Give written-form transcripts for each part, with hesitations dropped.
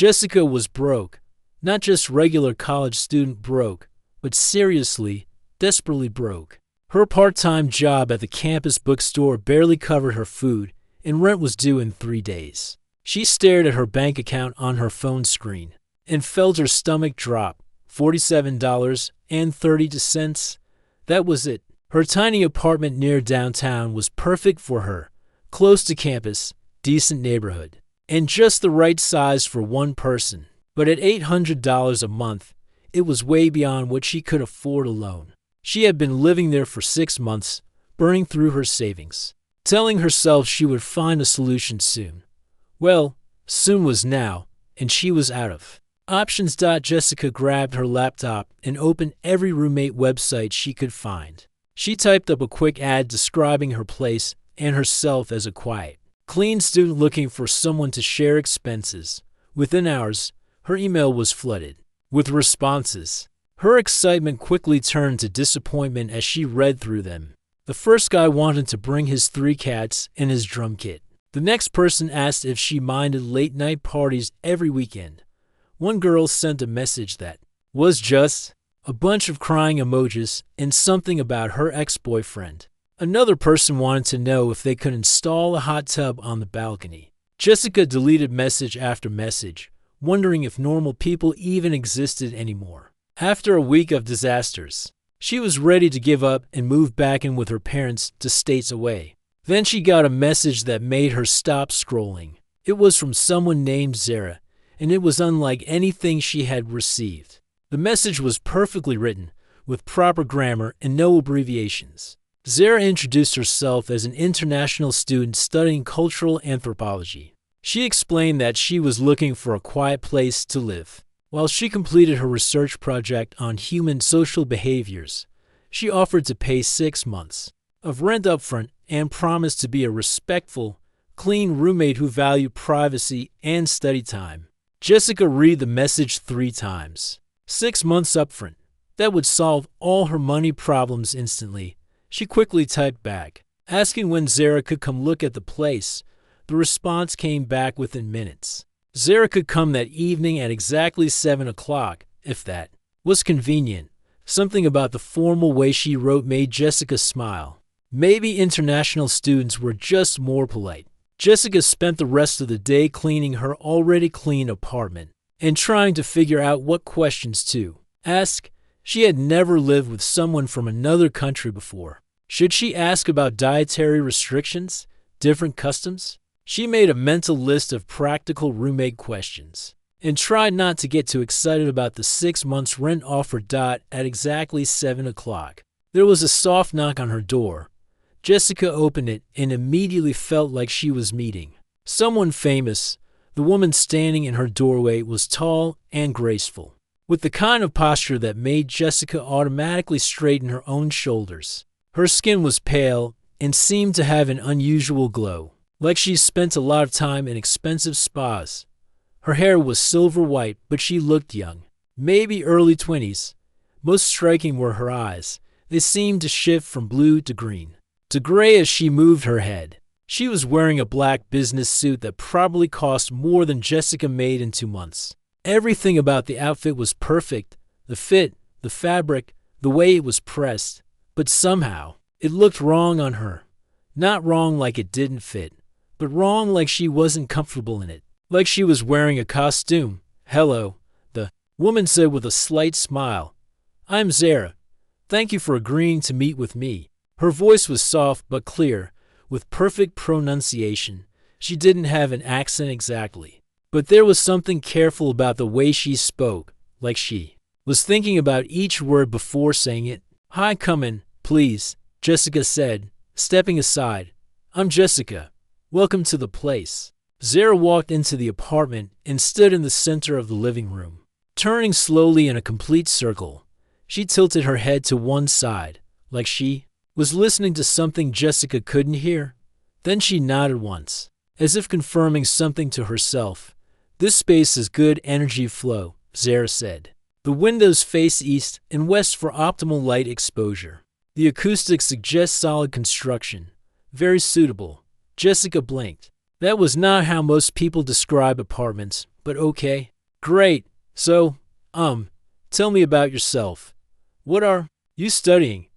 Jessica was broke. Not just regular college student broke, but seriously, desperately broke. Her part-time job at the campus bookstore barely covered her food, and rent was due in 3 days. She stared at her bank account on her phone screen and felt her stomach drop. $47.30. That was it. Her tiny apartment near downtown was perfect for her. Close to campus, decent neighborhood, and just the right size for one person. But at $800 a month, it was way beyond what she could afford alone. She had been living there for 6 months, burning through her savings, telling herself she would find a solution soon. Well, soon was now, and she was out of options. Jessica grabbed her laptop and opened every roommate website she could find. She typed up a quick ad describing her place and herself as a quiet, clean student looking for someone to share expenses. Within hours, her email was flooded with responses. Her excitement quickly turned to disappointment as she read through them. The first guy wanted to bring his 3 cats and his drum kit. The next person asked if she minded late-night parties every weekend. One girl sent a message that was just a bunch of crying emojis and something about her ex-boyfriend. Another person wanted to know if they could install a hot tub on the balcony. Jessica deleted message after message, wondering if normal people even existed anymore. After a week of disasters, she was ready to give up and move back in with her parents to states away. Then she got a message that made her stop scrolling. It was from someone named Zara, and it was unlike anything she had received. The message was perfectly written, with proper grammar and no abbreviations. Zara introduced herself as an international student studying cultural anthropology. She explained that she was looking for a quiet place to live. While she completed her research project on human social behaviors, she offered to pay 6 months of rent upfront and promised to be a respectful, clean roommate who valued privacy and study time. Jessica read the message 3 times. 6 months upfront. That would solve all her money problems instantly. She quickly typed back, asking when Zara could come look at the place. The response came back within minutes. Zara could come that evening at exactly 7 o'clock, if that was convenient. Something about the formal way she wrote made Jessica smile. Maybe international students were just more polite. Jessica spent the rest of the day cleaning her already clean apartment and trying to figure out what questions to ask. She had never lived with someone from another country before. Should she ask about dietary restrictions, different customs? She made a mental list of practical roommate questions and tried not to get too excited about the 6 months rent offer. At exactly 7 o'clock, there was a soft knock on her door. Jessica opened it and immediately felt like she was meeting someone famous. The woman standing in her doorway was tall and graceful, with the kind of posture that made Jessica automatically straighten her own shoulders. Her skin was pale and seemed to have an unusual glow, like she spent a lot of time in expensive spas. Her hair was silver white, but she looked young, maybe early 20s. Most striking were her eyes. They seemed to shift from blue to green to gray as she moved her head. She was wearing a black business suit that probably cost more than Jessica made in 2 months. Everything about the outfit was perfect. The fit, the fabric, the way it was pressed. But somehow, it looked wrong on her. Not wrong like it didn't fit, but wrong like she wasn't comfortable in it. Like she was wearing a costume. "Hello," the woman said with a slight smile. "I'm Zara. Thank you for agreeing to meet with me." Her voice was soft but clear, with perfect pronunciation. She didn't have an accent exactly, but there was something careful about the way she spoke, like she was thinking about each word before saying it. "Hi, come in, please," Jessica said, stepping aside. "I'm Jessica. Welcome to the place." Zara walked into the apartment and stood in the center of the living room, turning slowly in a complete circle. She tilted her head to one side, like she was listening to something Jessica couldn't hear. Then she nodded once, as if confirming something to herself. "This space has good energy flow," Zara said. "The windows face east and west for optimal light exposure. The acoustics suggest solid construction. Very suitable." Jessica blinked. That was not how most people describe apartments, but okay. Great. So, tell me about yourself. What are you studying?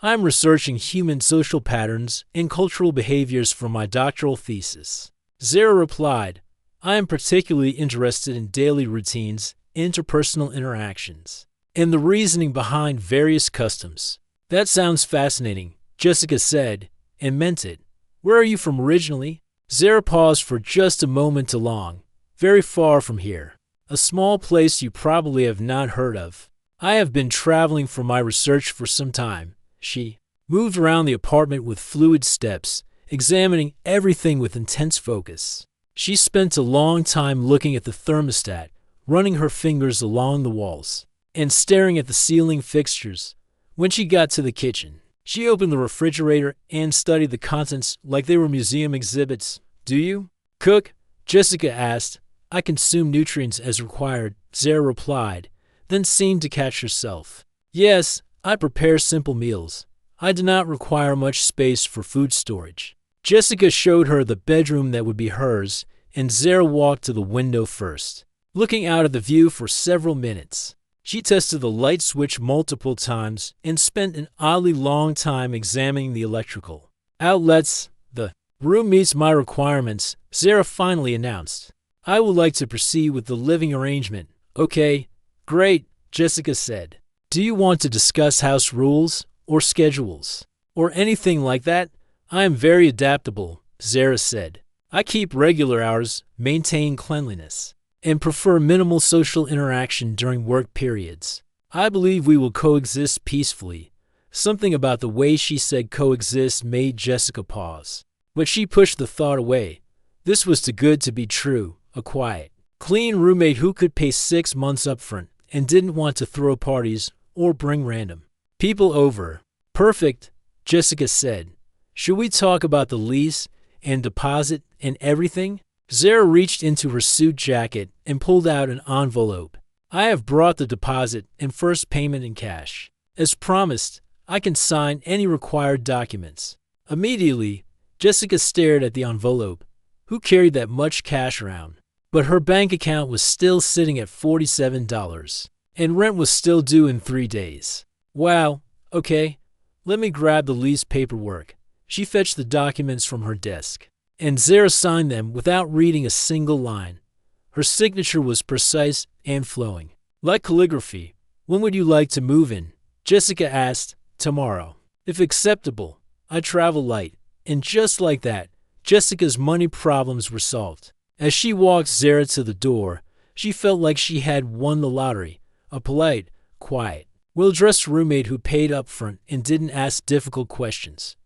I'm researching human social patterns and cultural behaviors for my doctoral thesis. Zara replied, I am particularly interested in daily routines, interpersonal interactions, and the reasoning behind various customs. That sounds fascinating, Jessica said, and meant it. Where are you from originally? Zara paused for just a moment too long. Very far from here. A small place you probably have not heard of. I have been traveling for my research for some time. She moved around the apartment with fluid steps, examining everything with intense focus. She spent a long time looking at the thermostat, running her fingers along the walls, and staring at the ceiling fixtures. When she got to the kitchen, she opened the refrigerator and studied the contents like they were museum exhibits. Do you cook? Jessica asked. I consume nutrients as required, Zara replied, then seemed to catch herself. Yes, I prepare simple meals. I do not require much space for food storage. Jessica showed her the bedroom that would be hers, and Zara walked to the window first, looking out at the view for several minutes. She tested the light switch multiple times and spent an oddly long time examining the electrical outlets. The room meets my requirements, Zara finally announced. I would like to proceed with the living arrangement. Okay, great, Jessica said. Do you want to discuss house rules or schedules or anything like that? I am very adaptable, Zara said. I keep regular hours, maintain cleanliness, and prefer minimal social interaction during work periods. I believe we will coexist peacefully. Something about the way she said coexist made Jessica pause. But she pushed the thought away. This was too good to be true. A quiet, clean roommate who could pay 6 months up front and didn't want to throw parties or bring random people over. Perfect, Jessica said. Should we talk about the lease and deposit and everything? Zara reached into her suit jacket and pulled out an envelope. I have brought the deposit and first payment in cash. As promised, I can sign any required documents. Immediately, Jessica stared at the envelope. Who carried that much cash around? But her bank account was still sitting at $47, and rent was still due in 3 days. Wow, okay, let me grab the lease paperwork. She fetched the documents from her desk, and Zara signed them without reading a single line. Her signature was precise and flowing. Like calligraphy. When would you like to move in? Jessica asked. Tomorrow. If acceptable. I travel light. And just like that, Jessica's money problems were solved. As she walked Zara to the door, she felt like she had won the lottery. A polite, quiet, well-dressed roommate who paid up front and didn't ask difficult questions.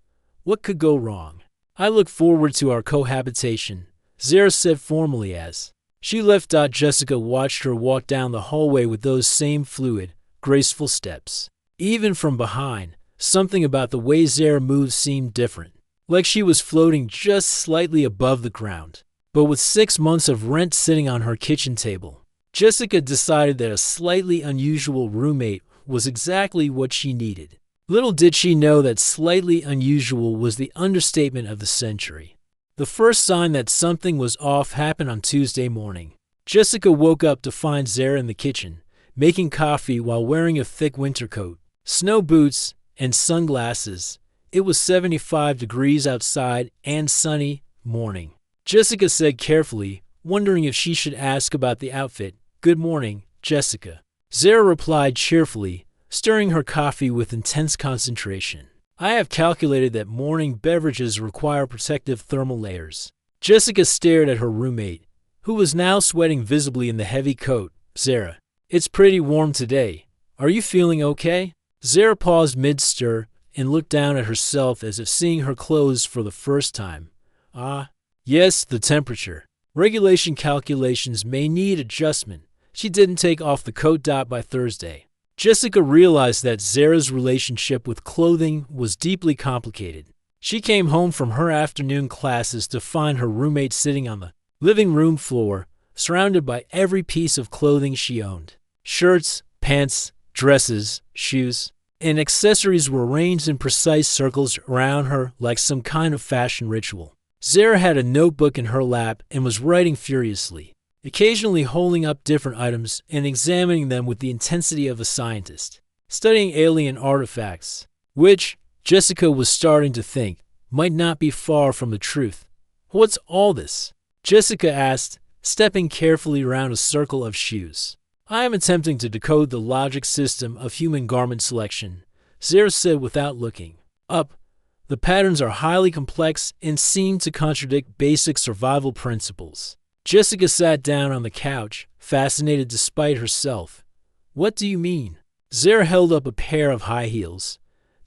What could go wrong? I look forward to our cohabitation, Zara said formally as she left. Jessica watched her walk down the hallway with those same fluid, graceful steps. Even from behind, something about the way Zara moved seemed different, like she was floating just slightly above the ground. But with 6 months of rent sitting on her kitchen table, Jessica decided that a slightly unusual roommate was exactly what she needed. Little did she know that slightly unusual was the understatement of the century. The first sign that something was off happened on Tuesday morning. Jessica woke up to find Zara in the kitchen, making coffee while wearing a thick winter coat, snow boots, and sunglasses. It was 75 degrees outside and sunny morning. Jessica said carefully, wondering if she should ask about the outfit. Good morning, Jessica. Zara replied cheerfully, stirring her coffee with intense concentration. I have calculated that morning beverages require protective thermal layers. Jessica stared at her roommate, who was now sweating visibly in the heavy coat. Zara, it's pretty warm today. Are you feeling okay? Zara paused mid-stir and looked down at herself as if seeing her clothes for the first time. Yes, the temperature. Regulation calculations may need adjustment. She didn't take off the coat by Thursday. Jessica realized that Zara's relationship with clothing was deeply complicated. She came home from her afternoon classes to find her roommate sitting on the living room floor, surrounded by every piece of clothing she owned. Shirts, pants, dresses, shoes, and accessories were arranged in precise circles around her like some kind of fashion ritual. Zara had a notebook in her lap and was writing furiously. occasionally holding up different items and examining them with the intensity of a scientist, studying alien artifacts, which, Jessica was starting to think, might not be far from the truth. "What's all this?" Jessica asked, stepping carefully around a circle of shoes. "I am attempting to decode the logic system of human garment selection," Zara said without looking up. "The patterns are highly complex and seem to contradict basic survival principles." Jessica sat down on the couch, fascinated despite herself. "What do you mean?" Zara held up a pair of high heels.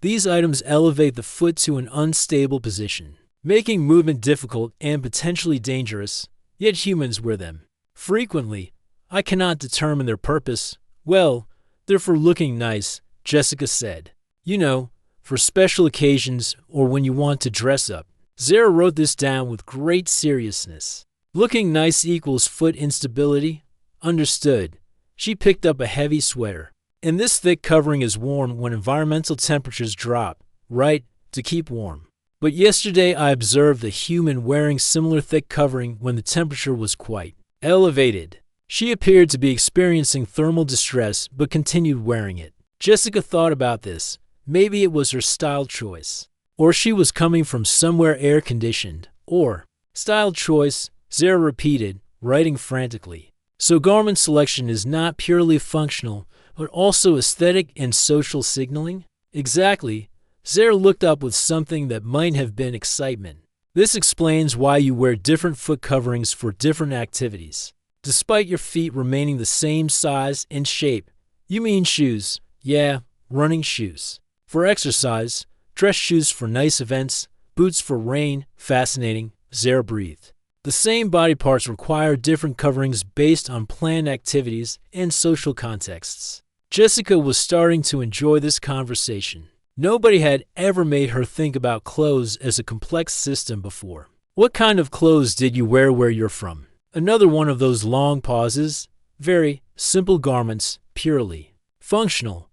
"These items elevate the foot to an unstable position, making movement difficult and potentially dangerous, yet humans wear them frequently. I cannot determine their purpose." "Well, they're for looking nice," Jessica said. "You know, for special occasions or when you want to dress up." Zara wrote this down with great seriousness. "Looking nice equals foot instability?" "Understood." She picked up a heavy sweater. "And this thick covering is worn when environmental temperatures drop, right, to keep warm. But yesterday I observed a human wearing similar thick covering when the temperature was quite elevated. She appeared to be experiencing thermal distress but continued wearing it." Jessica thought about this. Maybe it was her style choice. Or she was coming from somewhere air-conditioned. Or, style choice, Zara repeated, writing frantically. "So garment selection is not purely functional, but also aesthetic and social signaling?" "Exactly." Zara looked up with something that might have been excitement. "This explains why you wear different foot coverings for different activities, despite your feet remaining the same size and shape." "You mean shoes?" "Yeah, running shoes. For exercise, dress shoes for nice events, boots for rain." "Fascinating," Zara breathed. "The same body parts require different coverings based on planned activities and social contexts." Jessica was starting to enjoy this conversation. Nobody had ever made her think about clothes as a complex system before. "What kind of clothes did you wear where you're from?" Another one of those long pauses. "Very simple garments, purely functional.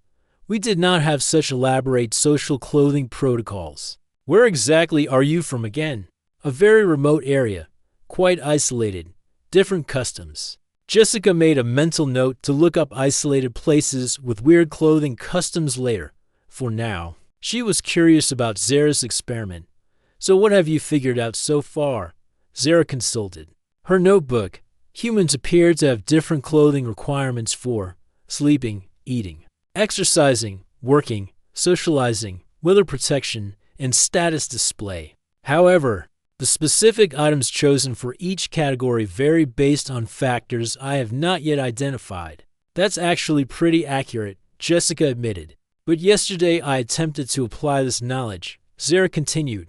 We did not have such elaborate social clothing protocols." "Where exactly are you from again?" "A very remote area. Quite isolated. Different customs." Jessica made a mental note to look up isolated places with weird clothing customs later. For now, she was curious about Zara's experiment. "So what have you figured out so far?" Zara consulted her notebook. Humans appear to have different clothing requirements for sleeping, eating, exercising, working, socializing, weather protection, and status display. However, the specific items chosen for each category vary based on factors I have not yet identified. "That's actually pretty accurate," Jessica admitted. "But yesterday I attempted to apply this knowledge," Zara continued.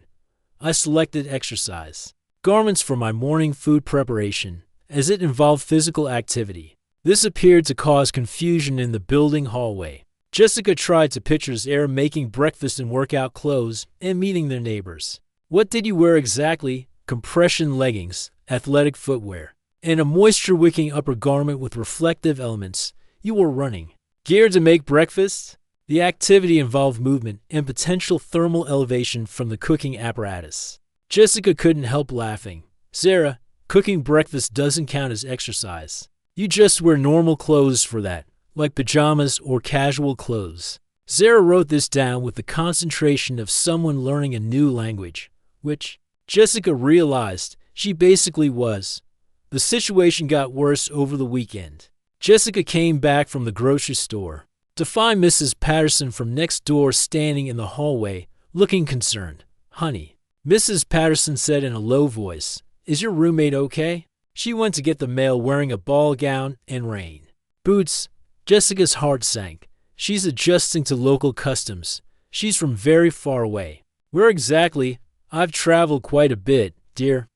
"I selected exercise garments for my morning food preparation, as it involved physical activity. This appeared to cause confusion in the building hallway." Jessica tried to picture Zara making breakfast in workout clothes and meeting their neighbors. "What did you wear exactly?" "Compression leggings, athletic footwear, and a moisture-wicking upper garment with reflective elements. You were running." "Geared to make breakfast?" The activity involved movement and potential thermal elevation from the cooking apparatus. Jessica couldn't help laughing. "Zara, cooking breakfast doesn't count as exercise. You just wear normal clothes for that, like pajamas or casual clothes." Zara wrote this down with the concentration of someone learning a new language, which Jessica realized she basically was. The situation got worse over the weekend. Jessica came back from the grocery store to find Mrs. Patterson from next door standing in the hallway, looking concerned. "Honey," Mrs. Patterson said in a low voice, "is your roommate okay?" She went to get the mail wearing a ball gown and rain boots. Jessica's heart sank. She's adjusting to local customs. She's from very far away. "Where exactly?" "I've traveled quite a bit, dear."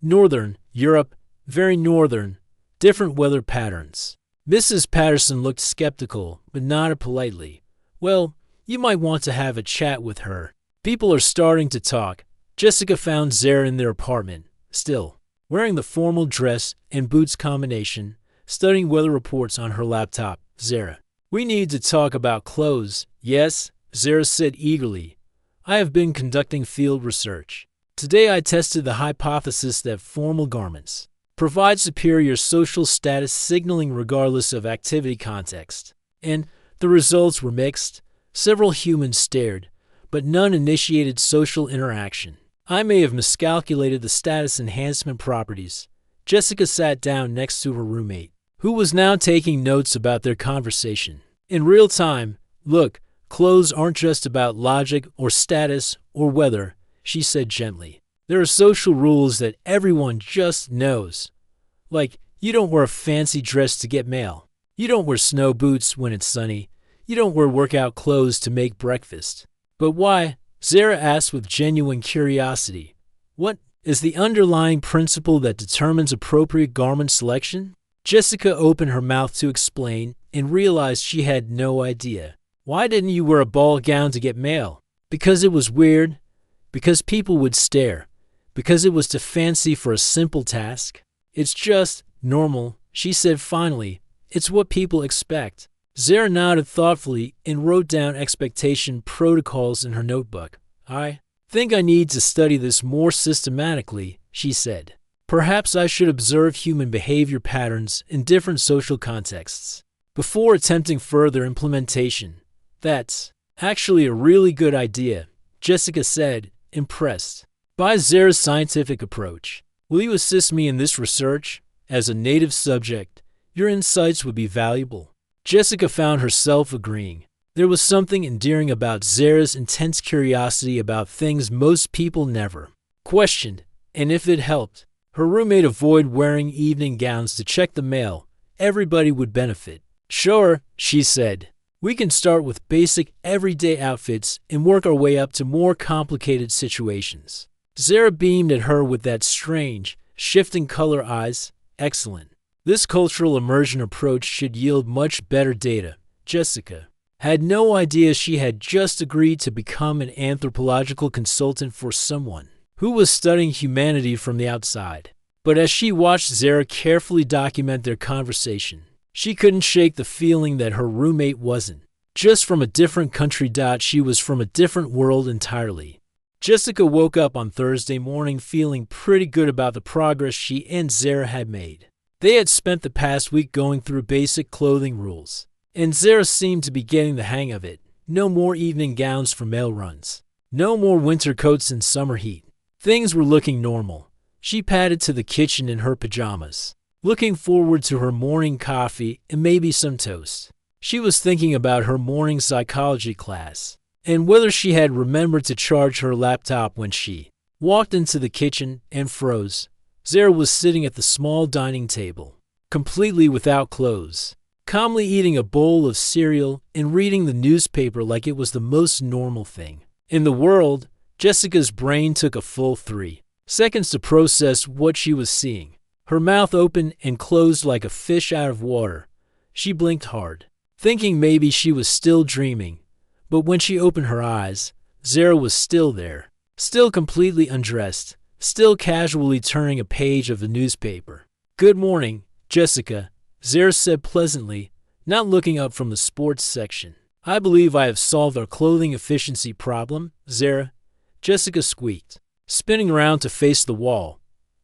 Northern Europe, very northern, different weather patterns." Mrs. Patterson looked skeptical, but nodded politely. "Well, you might want to have a chat with her." People are starting to talk. Jessica found Zara in their apartment, still wearing the formal dress and boots combination, studying weather reports on her laptop. "Zara, we need to talk about clothes." "Yes," Zara said eagerly. "I have been conducting field research. Today I tested the hypothesis that formal garments provide superior social status signaling regardless of activity context. And the results were mixed. Several humans stared, but none initiated social interaction. I may have miscalculated the status enhancement properties. Jessica sat down next to her roommate, who was now taking notes about their conversation. In real time, look, clothes aren't just about logic or status or weather, she said gently. There are social rules that everyone just knows. Like, you don't wear a fancy dress to get mail. You don't wear snow boots when it's sunny. You don't wear workout clothes to make breakfast. But why? Zara asked with genuine curiosity. What is the underlying principle that determines appropriate garment selection? Jessica opened her mouth to explain and realized she had no idea. Why didn't you wear a ball gown to get mail? Because it was weird? Because people would stare? Because it was too fancy for a simple task? It's just normal, she said finally. It's what people expect. Zara nodded thoughtfully and wrote down expectation protocols in her notebook. I think I need to study this more systematically, she said. Perhaps I should observe human behavior patterns in different social contexts before attempting further implementation. That's actually a really good idea, Jessica said, impressed by Zara's scientific approach. Will you assist me in this research? As a native subject, your insights would be valuable. Jessica found herself agreeing. There was something endearing about Zara's intense curiosity about things most people never questioned, and if it helped her roommate avoid wearing evening gowns to check the mail, everybody would benefit. Sure, she said. We can start with basic everyday outfits and work our way up to more complicated situations. Zara beamed at her with that strange, shifting color eyes. Excellent. This cultural immersion approach should yield much better data. Jessica had no idea she had just agreed to become an anthropological consultant for someone who was studying humanity from the outside. But as she watched Zara carefully document their conversation, she couldn't shake the feeling that her roommate wasn't just from a different country. She was from a different world entirely. Jessica woke up on Thursday morning feeling pretty good about the progress she and Zara had made. They had spent the past week going through basic clothing rules, and Zara seemed to be getting the hang of it. No more evening gowns for mail runs. No more winter coats in summer heat. Things were looking normal. She padded to the kitchen in her pajamas, looking forward to her morning coffee and maybe some toast. She was thinking about her morning psychology class and whether she had remembered to charge her laptop when she walked into the kitchen and froze. Zara was sitting at the small dining table, completely without clothes, calmly eating a bowl of cereal and reading the newspaper like it was the most normal thing in the world. Jessica's brain took a full 3 seconds to process what she was seeing. Her mouth opened and closed like a fish out of water. She blinked hard, thinking maybe she was still dreaming. But when she opened her eyes, Zara was still there, still completely undressed, still casually turning a page of the newspaper. Good morning, Jessica, Zara said pleasantly, not looking up from the sports section. I believe I have solved our clothing efficiency problem, Zara, Jessica squeaked, spinning around to face the wall.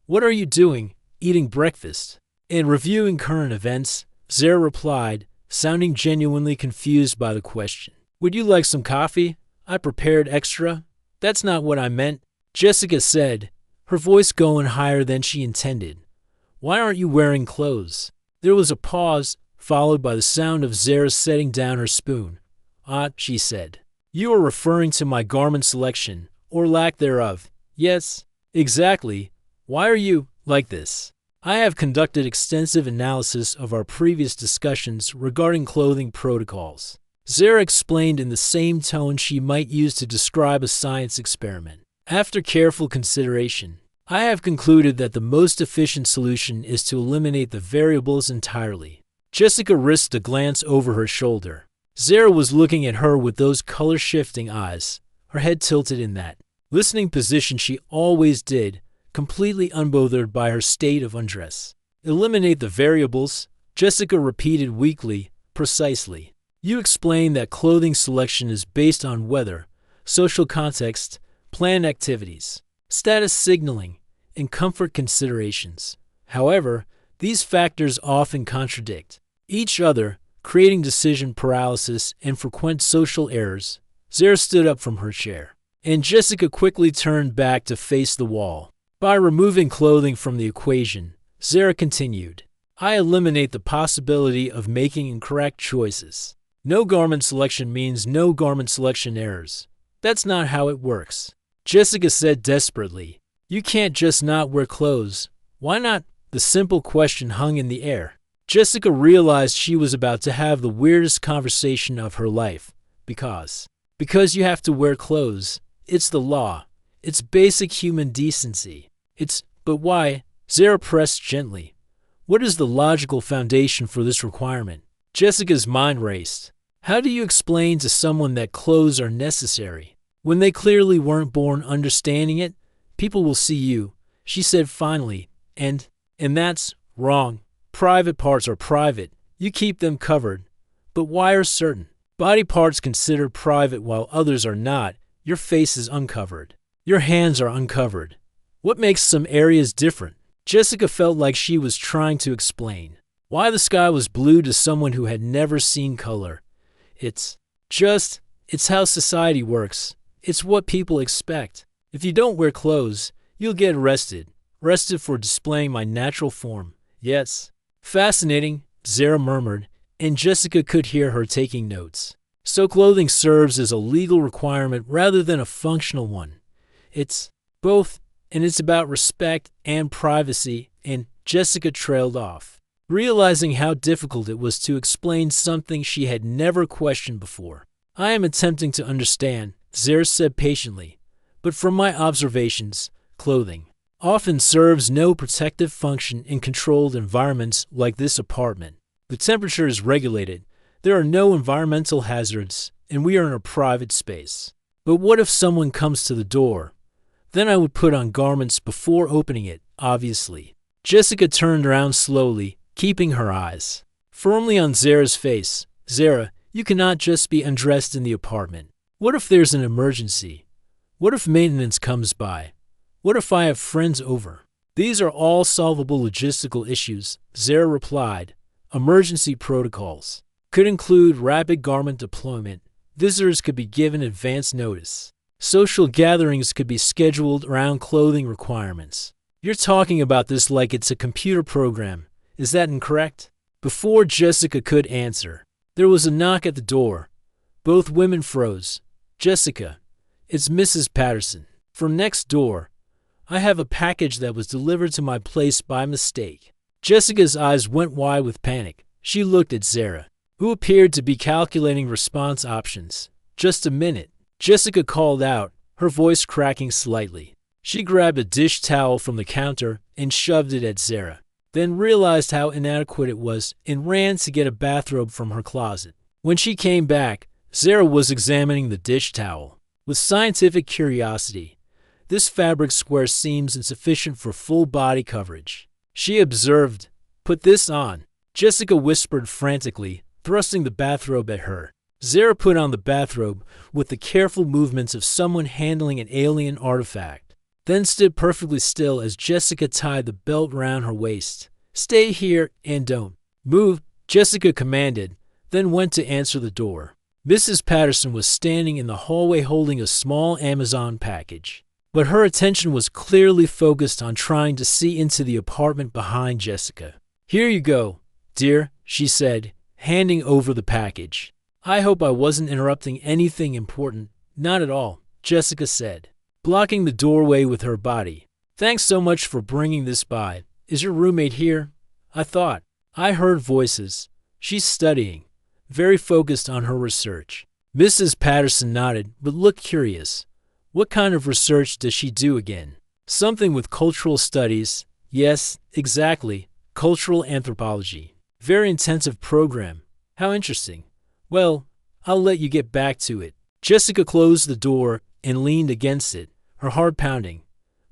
What are you doing? Eating breakfast and reviewing current events, Zara replied, sounding genuinely confused by the question. Would you like some coffee? I prepared extra. That's not what I meant, Jessica said, her voice going higher than she intended. Why aren't you wearing clothes? There was a pause, followed by the sound of Zara setting down her spoon. She said. You are referring to my garment selection, or lack thereof. Yes, exactly. Why are you like this? I have conducted extensive analysis of our previous discussions regarding clothing protocols. Zara explained in the same tone she might use to describe a science experiment. After careful consideration, I have concluded that the most efficient solution is to eliminate the variables entirely. Jessica risked a glance over her shoulder. Zara was looking at her with those color-shifting eyes, her head tilted in that listening position she always did, completely unbothered by her state of undress. Eliminate the variables, Jessica repeated weakly, precisely. You explained that clothing selection is based on weather, social context, planned activities, status signaling, and comfort considerations. However, these factors often contradict each other, creating decision paralysis and frequent social errors. Zara stood up from her chair, and Jessica quickly turned back to face the wall. By removing clothing from the equation, Zara continued, I eliminate the possibility of making incorrect choices. No garment selection means no garment selection errors. That's not how it works. Jessica said desperately, You can't just not wear clothes. Why not? The simple question hung in the air. Jessica realized she was about to have the weirdest conversation of her life. Because you have to wear clothes. It's the law. It's basic human decency. But why? Zara pressed gently. What is the logical foundation for this requirement? Jessica's mind raced. How do you explain to someone that clothes are necessary when they clearly weren't born understanding it? People will see you, she said finally, and that's wrong. Private parts are private. You keep them covered. But why are certain body parts considered private while others are not? Your face is uncovered. Your hands are uncovered. What makes some areas different? Jessica felt like she was trying to explain why the sky was blue to someone who had never seen color. It's how society works. It's what people expect. If you don't wear clothes, you'll get arrested. Arrested for displaying my natural form. Yes. Fascinating, Zara murmured, and Jessica could hear her taking notes. So clothing serves as a legal requirement rather than a functional one. It's both, and it's about respect and privacy, and Jessica trailed off, realizing how difficult it was to explain something she had never questioned before. I am attempting to understand, Zara said patiently, but from my observations, clothing often serves no protective function in controlled environments like this apartment. The temperature is regulated. There are no environmental hazards, and we are in a private space. But what if someone comes to the door? Then I would put on garments before opening it, obviously. Jessica turned around slowly, keeping her eyes firmly on Zara's face. Zara, you cannot just be undressed in the apartment. What if there's an emergency? What if maintenance comes by? What if I have friends over? These are all solvable logistical issues, Zara replied. Emergency protocols could include rapid garment deployment. Visitors could be given advance notice. Social gatherings could be scheduled around clothing requirements. You're talking about this like it's a computer program. Is that incorrect? Before Jessica could answer, there was a knock at the door. Both women froze. Jessica, it's Mrs. Patterson. From next door. I have a package that was delivered to my place by mistake. Jessica's eyes went wide with panic. She looked at Zara, who appeared to be calculating response options. Just a minute, Jessica called out, her voice cracking slightly. She grabbed a dish towel from the counter and shoved it at Zara, then realized how inadequate it was and ran to get a bathrobe from her closet. When she came back, Zara was examining the dish towel. With scientific curiosity, this fabric square seems insufficient for full body coverage. She observed, Put this on. Jessica whispered frantically, thrusting the bathrobe at her. Zara put on the bathrobe with the careful movements of someone handling an alien artifact, then stood perfectly still as Jessica tied the belt round her waist. Stay here and don't move, Jessica commanded, then went to answer the door. Mrs. Patterson was standing in the hallway holding a small Amazon package, but her attention was clearly focused on trying to see into the apartment behind Jessica. Here you go, dear, she said, handing over the package. I hope I wasn't interrupting anything important. Not at all, Jessica said, blocking the doorway with her body. Thanks so much for bringing this by. Is your roommate here? I heard voices. She's studying, very focused on her research. Mrs. Patterson nodded, but looked curious. What kind of research does she do again? Something with cultural studies. Yes, exactly. Cultural anthropology. Very intensive program. How interesting. Well, I'll let you get back to it. Jessica closed the door and leaned against it, her heart pounding.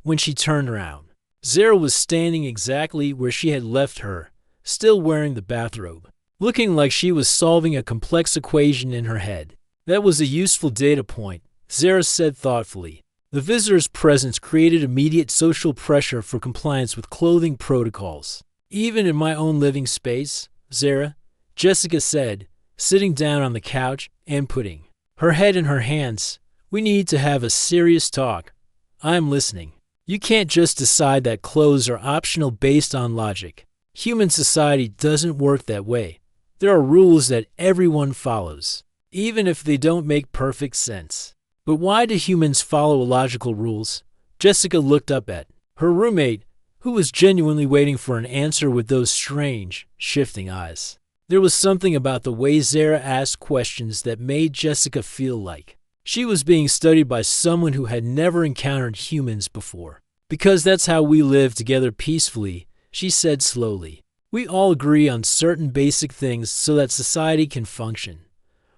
When she turned around, Zara was standing exactly where she had left her, still wearing the bathrobe, looking like she was solving a complex equation in her head. That was a useful data point, Zara said thoughtfully. The visitor's presence created immediate social pressure for compliance with clothing protocols. Even in my own living space, Zara, Jessica said, sitting down on the couch and putting her head in her hands, we need to have a serious talk. I'm listening. You can't just decide that clothes are optional based on logic. Human society doesn't work that way. There are rules that everyone follows, even if they don't make perfect sense. But why do humans follow illogical rules? Jessica looked up at her roommate, who was genuinely waiting for an answer with those strange, shifting eyes. There was something about the way Zara asked questions that made Jessica feel like she was being studied by someone who had never encountered humans before. Because that's how we live together peacefully, she said slowly. We all agree on certain basic things so that society can function,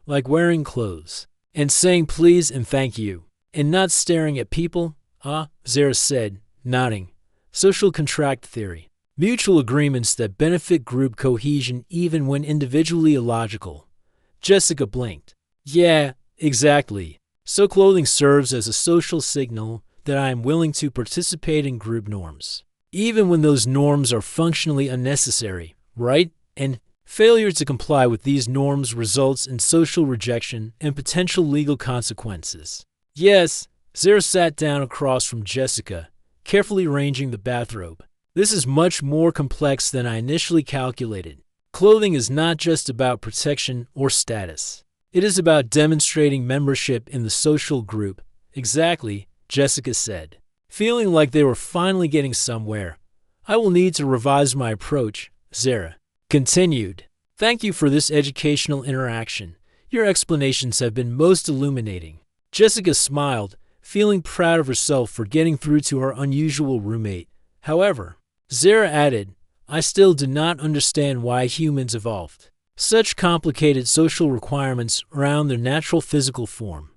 like wearing clothes, and saying please and thank you, and not staring at people. Zara said, nodding. Social contract theory. Mutual agreements that benefit group cohesion even when individually illogical. Jessica blinked. Yeah, exactly. So clothing serves as a social signal that I am willing to participate in group norms, even when those norms are functionally unnecessary, right? And failure to comply with these norms results in social rejection and potential legal consequences. Yes, Zara sat down across from Jessica, carefully arranging the bathrobe. This is much more complex than I initially calculated. Clothing is not just about protection or status. It is about demonstrating membership in the social group. Exactly, Jessica said, feeling like they were finally getting somewhere. I will need to revise my approach, Zara continued. Thank you for this educational interaction. Your explanations have been most illuminating. Jessica smiled, feeling proud of herself for getting through to her unusual roommate. However, Zara added, I still do not understand why humans evolved such complicated social requirements around their natural physical form.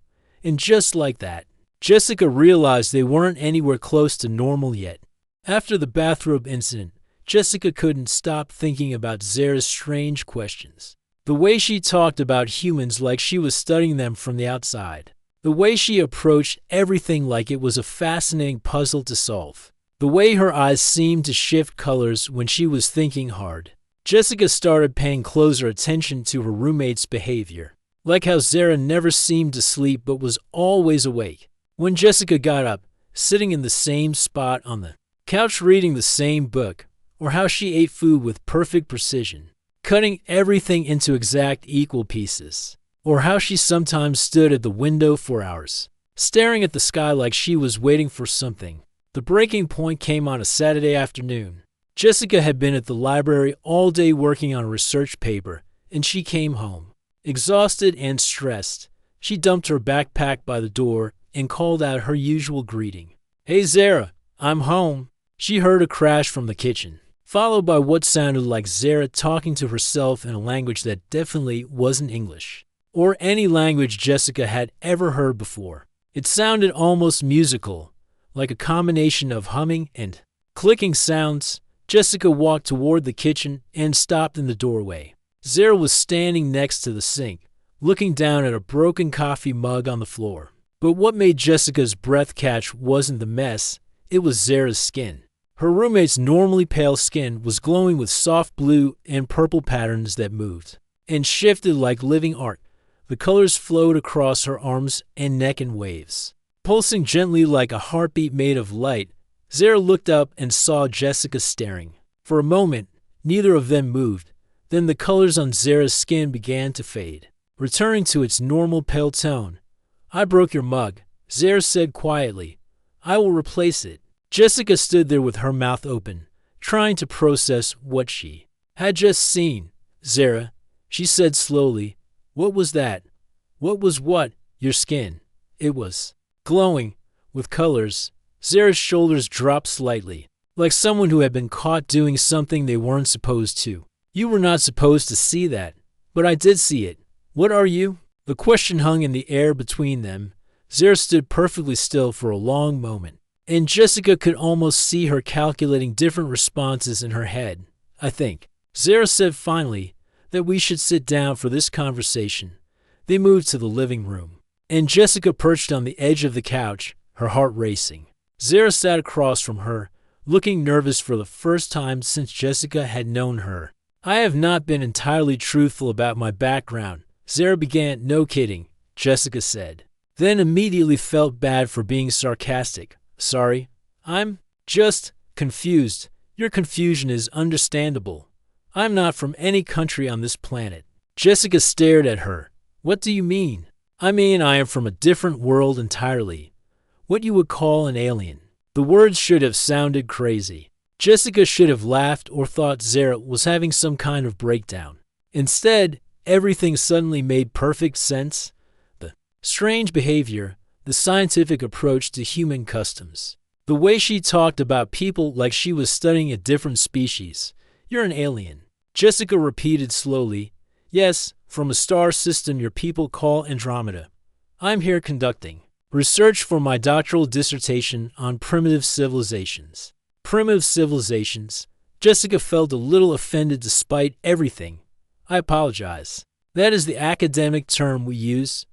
And just like that, Jessica realized they weren't anywhere close to normal yet. After the bathrobe incident, Jessica couldn't stop thinking about Zara's strange questions. The way she talked about humans like she was studying them from the outside. The way she approached everything like it was a fascinating puzzle to solve. The way her eyes seemed to shift colors when she was thinking hard. Jessica started paying closer attention to her roommate's behavior, like how Zara never seemed to sleep but was always awake. When Jessica got up, sitting in the same spot on the couch reading the same book, or how she ate food with perfect precision, cutting everything into exact equal pieces, or how she sometimes stood at the window for hours, staring at the sky like she was waiting for something. The breaking point came on a Saturday afternoon. Jessica had been at the library all day working on a research paper, and she came home. Exhausted and stressed, she dumped her backpack by the door and called out her usual greeting. Hey Zara, I'm home. She heard a crash from the kitchen, followed by what sounded like Zara talking to herself in a language that definitely wasn't English, or any language Jessica had ever heard before. It sounded almost musical, like a combination of humming and clicking sounds. Jessica walked toward the kitchen and stopped in the doorway. Zara was standing next to the sink, looking down at a broken coffee mug on the floor. But what made Jessica's breath catch wasn't the mess, it was Zara's skin. Her roommate's normally pale skin was glowing with soft blue and purple patterns that moved and shifted like living art. The colors flowed across her arms and neck in waves, pulsing gently like a heartbeat made of light. Zara looked up and saw Jessica staring. For a moment, neither of them moved. Then the colors on Zara's skin began to fade, returning to its normal pale tone. I broke your mug, Zara said quietly. I will replace it. Jessica stood there with her mouth open, trying to process what she had just seen. Zara, she said slowly, what was that? What was what? Your skin. It was glowing with colors. Zara's shoulders dropped slightly, like someone who had been caught doing something they weren't supposed to. You were not supposed to see that, but I did see it. What are you? The question hung in the air between them. Zara stood perfectly still for a long moment, and Jessica could almost see her calculating different responses in her head. I think, Zara said finally, that we should sit down for this conversation. They moved to the living room, and Jessica perched on the edge of the couch, her heart racing. Zara sat across from her, looking nervous for the first time since Jessica had known her. I have not been entirely truthful about my background, Zara began. No kidding, Jessica said. Then immediately felt bad for being sarcastic. Sorry, I'm just confused. Your confusion is understandable. I'm not from any country on this planet. Jessica stared at her. What do you mean? I mean, I am from a different world entirely. What you would call an alien. The words should have sounded crazy. Jessica should have laughed or thought Zara was having some kind of breakdown. Instead, everything suddenly made perfect sense. The strange behavior, the scientific approach to human customs. The way she talked about people like she was studying a different species. You're an alien. Jessica repeated slowly. Yes, from a star system your people call Andromeda. I'm here conducting research for my doctoral dissertation on primitive civilizations. Primitive civilizations? Jessica felt a little offended despite everything. I apologize. That is the academic term we use.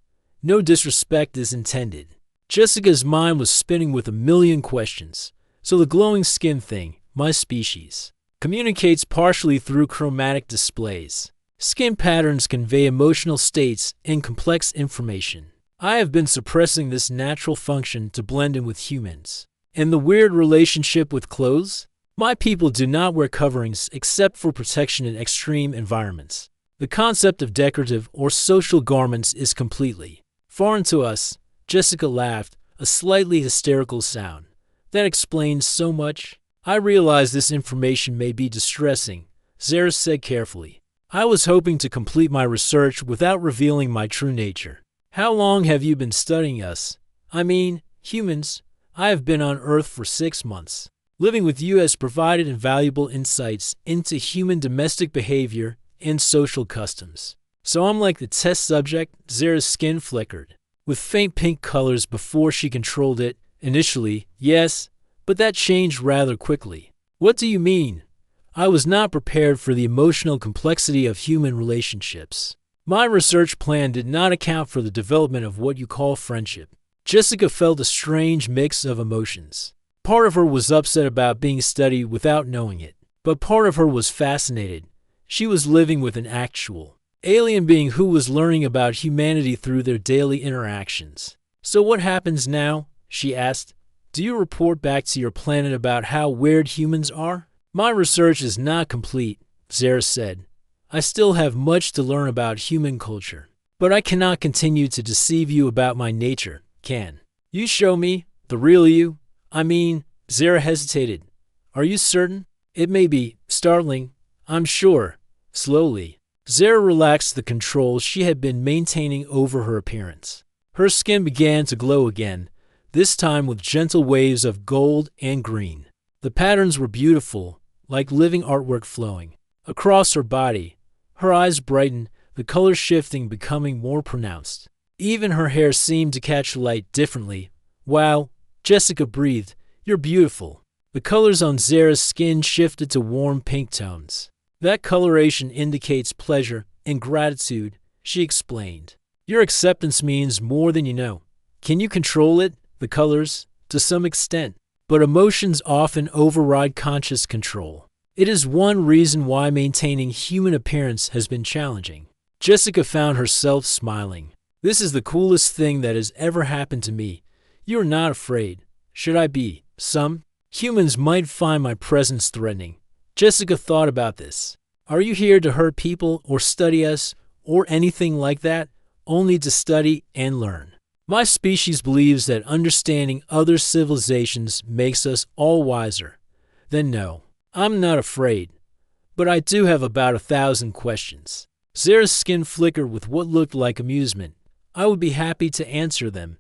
No disrespect is intended. Jessica's mind was spinning with a million questions. So the glowing skin thing, my species, communicates partially through chromatic displays. Skin patterns convey emotional states and complex information. I have been suppressing this natural function to blend in with humans. And the weird relationship with clothes? My people do not wear coverings except for protection in extreme environments. The concept of decorative or social garments is completely foreign to us. Jessica laughed, a slightly hysterical sound. That explains so much. I realize this information may be distressing, Zara said carefully. I was hoping to complete my research without revealing my true nature. How long have you been studying us? I mean, humans. I have been on Earth for 6 months. Living with you has provided invaluable insights into human domestic behavior and social customs. So I'm like the test subject. Zara's skin flickered with faint pink colors before she controlled it. Initially, yes, but that changed rather quickly. What do you mean? I was not prepared for the emotional complexity of human relationships. My research plan did not account for the development of what you call friendship. Jessica felt a strange mix of emotions. Part of her was upset about being studied without knowing it, but part of her was fascinated. She was living with an actual alien being who was learning about humanity through their daily interactions. So what happens now? She asked. Do you report back to your planet about how weird humans are? My research is not complete, Zara said. I still have much to learn about human culture. But I cannot continue to deceive you about my nature, can you show me the real you? I mean, Zara hesitated. Are you certain? It may be startling, I'm sure. Slowly, Zara relaxed the control she had been maintaining over her appearance. Her skin began to glow again, this time with gentle waves of gold and green. The patterns were beautiful, like living artwork flowing across her body. Her eyes brightened, the colors shifting, becoming more pronounced. Even her hair seemed to catch light differently. Wow, Jessica breathed. You're beautiful. The colors on Zara's skin shifted to warm pink tones. That coloration indicates pleasure and gratitude, she explained. Your acceptance means more than you know. Can you control it, the colors? To some extent. But emotions often override conscious control. It is one reason why maintaining human appearance has been challenging. Jessica found herself smiling. This is the coolest thing that has ever happened to me. You are not afraid. Should I be? Some humans might find my presence threatening. Jessica thought about this. Are you here to hurt people or study us or anything like that? Only to study and learn. My species believes that understanding other civilizations makes us all wiser. Then no, I'm not afraid. But I do have about 1,000 questions. Zara's skin flickered with what looked like amusement. I would be happy to answer them.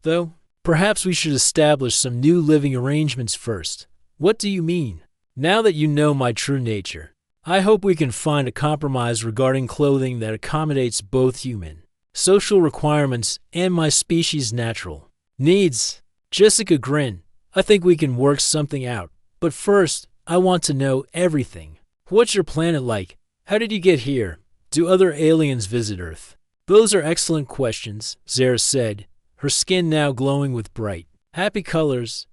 Though, perhaps we should establish some new living arrangements first. What do you mean? Now that you know my true nature, I hope we can find a compromise regarding clothing that accommodates both human social requirements and my species' natural needs. Jessica grinned. I think we can work something out. But first, I want to know everything. What's your planet like? How did you get here? Do other aliens visit Earth? Those are excellent questions, Zara said, her skin now glowing with bright Happy colors.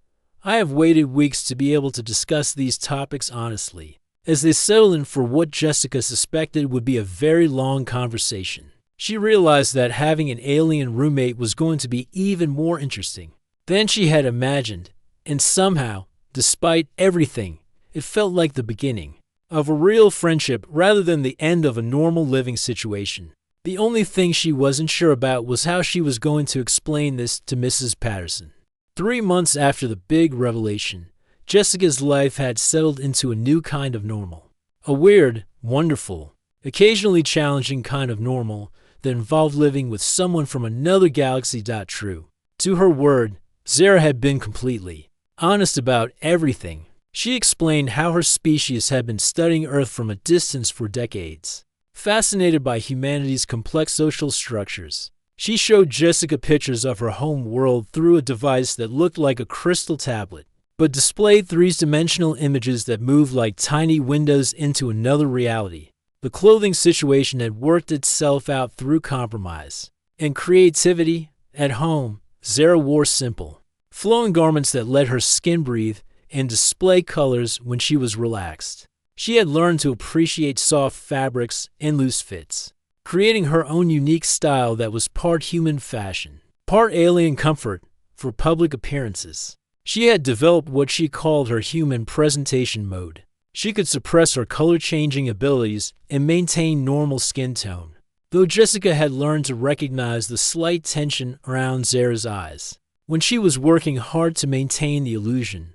I have waited weeks to be able to discuss these topics honestly, as they settled in for what Jessica suspected would be a very long conversation. She realized that having an alien roommate was going to be even more interesting than she had imagined, and somehow, despite everything, it felt like the beginning of a real friendship rather than the end of a normal living situation. The only thing she wasn't sure about was how she was going to explain this to Mrs. Patterson. 3 months after the big revelation, Jessica's life had settled into a new kind of normal. A weird, wonderful, occasionally challenging kind of normal that involved living with someone from another galaxy. True to her word, Zara had been completely honest about everything. She explained how her species had been studying Earth from a distance for decades, fascinated by humanity's complex social structures. She showed Jessica pictures of her home world through a device that looked like a crystal tablet, but displayed three-dimensional images that moved like tiny windows into another reality. The clothing situation had worked itself out through compromise and creativity. At home, Zara wore simple, flowing garments that let her skin breathe and display colors when she was relaxed. She had learned to appreciate soft fabrics and loose fits, creating her own unique style that was part human fashion, part alien comfort for public appearances. She had developed what she called her human presentation mode. She could suppress her color-changing abilities and maintain normal skin tone, though Jessica had learned to recognize the slight tension around Zara's eyes when she was working hard to maintain the illusion.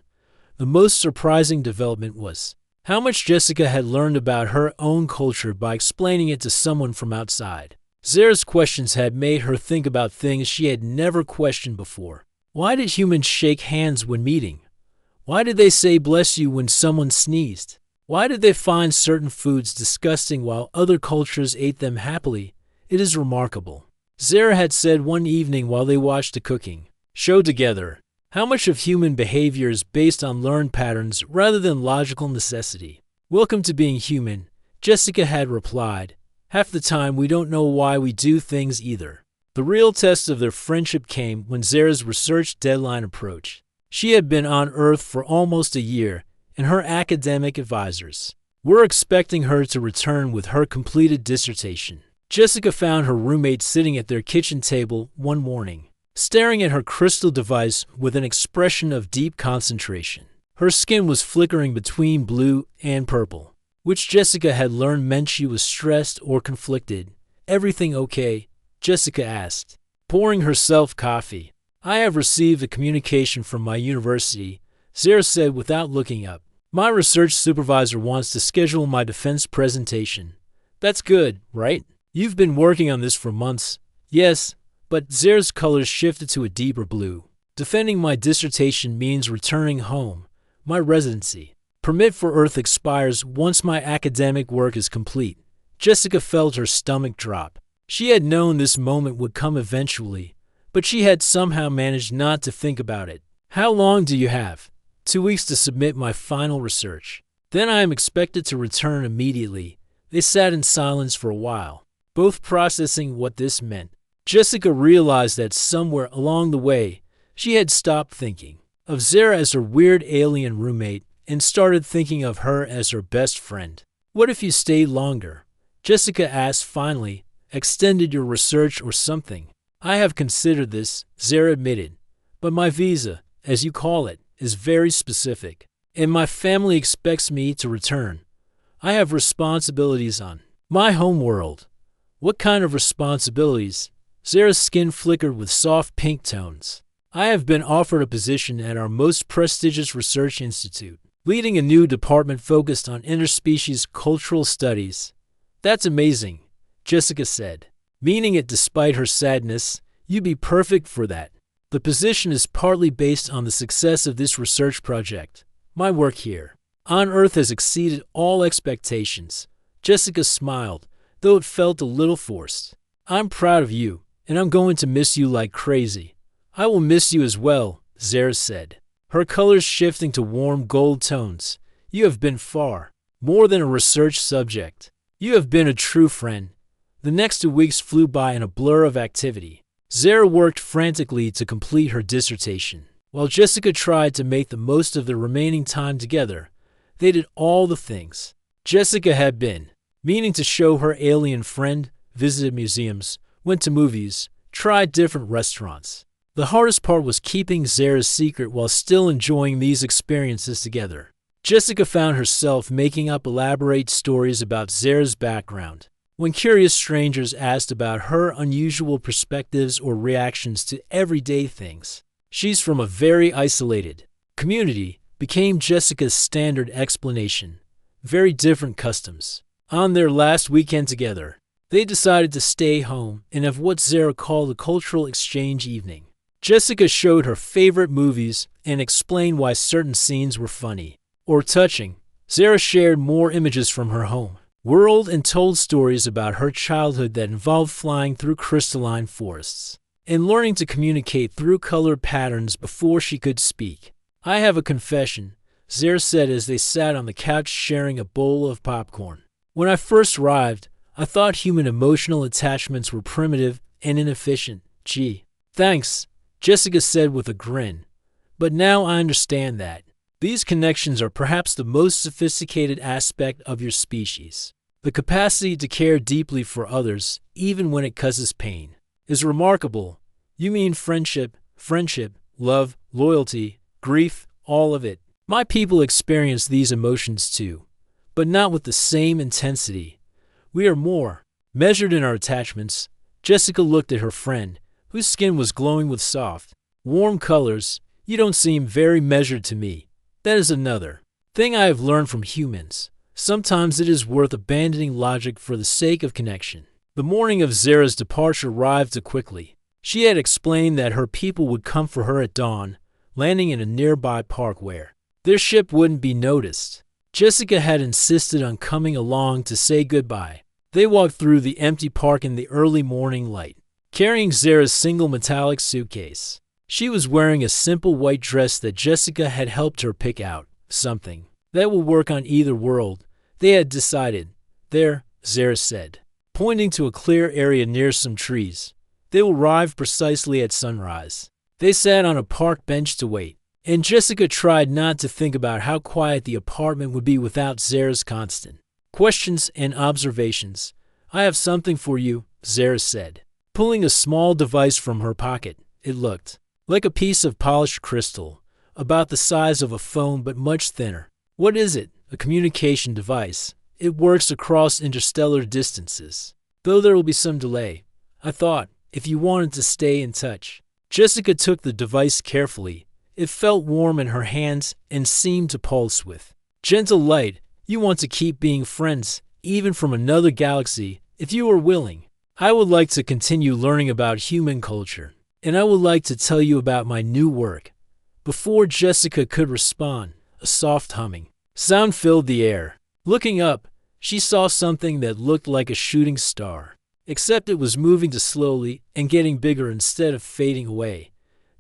The most surprising development was how much Jessica had learned about her own culture by explaining it to someone from outside. Zara's questions had made her think about things she had never questioned before. Why did humans shake hands when meeting? Why did they say bless you when someone sneezed? Why did they find certain foods disgusting while other cultures ate them happily? It is remarkable, Zara had said one evening while they watched a cooking show together. How much of human behavior is based on learned patterns rather than logical necessity? Welcome to being human, Jessica had replied. Half the time we don't know why we do things either. The real test of their friendship came when Zara's research deadline approached. She had been on Earth for almost a year, and her academic advisors were expecting her to return with her completed dissertation. Jessica found her roommate sitting at their kitchen table one morning, staring at her crystal device with an expression of deep concentration. Her skin was flickering between blue and purple, which Jessica had learned meant she was stressed or conflicted. Everything okay? Jessica asked, pouring herself coffee. I have received a communication from my university, Zara said without looking up. My research supervisor wants to schedule my defense presentation. That's good, right? You've been working on this for months. Yes, but Zara's colors shifted to a deeper blue. Defending my dissertation means returning home. My residency permit for Earth expires once my academic work is complete. Jessica felt her stomach drop. She had known this moment would come eventually, but she had somehow managed not to think about it. How long do you have? 2 weeks to submit my final research. Then I am expected to return immediately. They sat in silence for a while, both processing what this meant. Jessica realized that somewhere along the way, she had stopped thinking of Zara as her weird alien roommate and started thinking of her as her best friend. What if you stayed longer? Jessica asked finally, extended your research or something. I have considered this, Zara admitted, but my visa, as you call it, is very specific, and my family expects me to return. I have responsibilities on my home world. What kind of responsibilities? Zara's skin flickered with soft pink tones. I have been offered a position at our most prestigious research institute, leading a new department focused on interspecies cultural studies. That's amazing, Jessica said, meaning it despite her sadness. You'd be perfect for that. The position is partly based on the success of this research project. My work here on Earth has exceeded all expectations. Jessica smiled, though it felt a little forced. I'm proud of you, and I'm going to miss you like crazy. I will miss you as well, Zara said, her colors shifting to warm gold tones. You have been far more than a research subject. You have been a true friend. The next 2 weeks flew by in a blur of activity. Zara worked frantically to complete her dissertation. While Jessica tried to make the most of the remaining time together, they did all the things Jessica had been meaning to show her alien friend, visited museums, went to movies, tried different restaurants. The hardest part was keeping Zara's secret while still enjoying these experiences together. Jessica found herself making up elaborate stories about Zara's background. When curious strangers asked about her unusual perspectives or reactions to everyday things, she's from a very isolated community, became Jessica's standard explanation. Very different customs. On their last weekend together, they decided to stay home and have what Zara called a cultural exchange evening. Jessica showed her favorite movies and explained why certain scenes were funny or touching. Zara shared more images from her home world and told stories about her childhood that involved flying through crystalline forests and learning to communicate through color patterns before she could speak. "I have a confession," Zara said as they sat on the couch sharing a bowl of popcorn. "When I first arrived, I thought human emotional attachments were primitive and inefficient." "Gee, thanks," Jessica said with a grin. "But now I understand that these connections are perhaps the most sophisticated aspect of your species. The capacity to care deeply for others, even when it causes pain, is remarkable." "You mean friendship, love, loyalty, grief, all of it." "My people experience these emotions too, but not with the same intensity. We are more measured in our attachments." Jessica looked at her friend, whose skin was glowing with soft, warm colors. "You don't seem very measured to me." "That is another thing I have learned from humans. Sometimes it is worth abandoning logic for the sake of connection." The morning of Zara's departure arrived too quickly. She had explained that her people would come for her at dawn, landing in a nearby park where their ship wouldn't be noticed. Jessica had insisted on coming along to say goodbye. They walked through the empty park in the early morning light, carrying Zara's single metallic suitcase. She was wearing a simple white dress that Jessica had helped her pick out, something that will work on either world, they had decided. "There," Zara said, pointing to a clear area near some trees. "They will arrive precisely at sunrise." They sat on a park bench to wait, and Jessica tried not to think about how quiet the apartment would be without Zara's constant questions and observations. "I have something for you," Zara said, pulling a small device from her pocket. It looked like a piece of polished crystal, about the size of a phone but much thinner. "What is it?" "A communication device. It works across interstellar distances, though there will be some delay. I thought, if you wanted to stay in touch." Jessica took the device carefully. It felt warm in her hands and seemed to pulse with gentle light. "You want to keep being friends, even from another galaxy, if you are willing. I would like to continue learning about human culture, and I would like to tell you about my new work." Before Jessica could respond, a soft humming sound filled the air. Looking up, she saw something that looked like a shooting star, except it was moving slowly and getting bigger instead of fading away.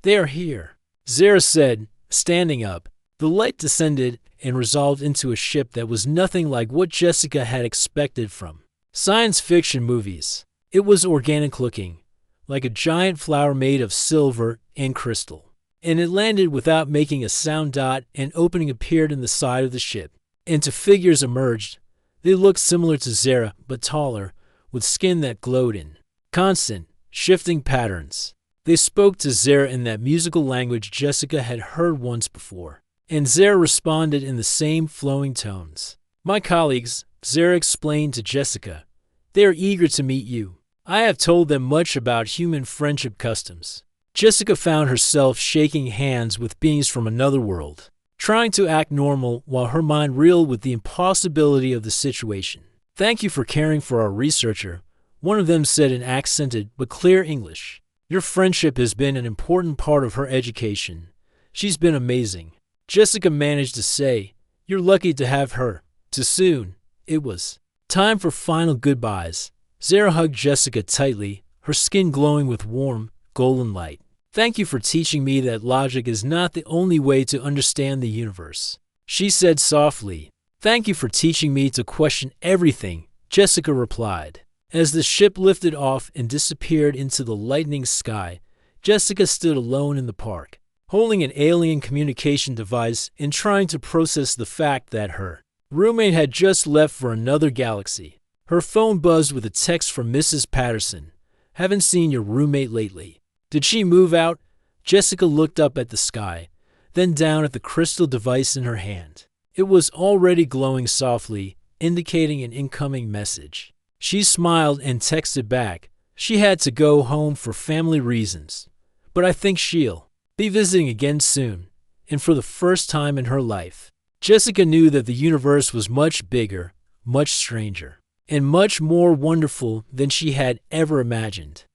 "They are here," Zara said, standing up. The light descended and resolved into a ship that was nothing like what Jessica had expected from science fiction movies. It was organic looking, like a giant flower made of silver and crystal, and it landed without making a sound. An opening appeared in the side of the ship, and two figures emerged. They looked similar to Zara, but taller, with skin that glowed in constant, shifting patterns. They spoke to Zara in that musical language Jessica had heard once before, and Zara responded in the same flowing tones. "My colleagues," Zara explained to Jessica. "They are eager to meet you. I have told them much about human friendship customs." Jessica found herself shaking hands with beings from another world, trying to act normal while her mind reeled with the impossibility of the situation. "Thank you for caring for our researcher," one of them said in accented but clear English. "Your friendship has been an important part of her education. She's been amazing." Jessica managed to say, "You're lucky to have her." Too soon. It was time for final goodbyes. Zara hugged Jessica tightly, her skin glowing with warm, golden light. "Thank you for teaching me that logic is not the only way to understand the universe," she said softly. "Thank you for teaching me to question everything," Jessica replied. As the ship lifted off and disappeared into the lightening sky, Jessica stood alone in the park, holding an alien communication device and trying to process the fact that her roommate had just left for another galaxy. Her phone buzzed with a text from Mrs. Patterson. "Haven't seen your roommate lately. Did she move out?" Jessica looked up at the sky, then down at the crystal device in her hand. It was already glowing softly, indicating an incoming message. She smiled and texted back. "She had to go home for family reasons, but I think she'll be visiting again soon." And for the first time in her life, Jessica knew that the universe was much bigger, much stranger, and much more wonderful than she had ever imagined.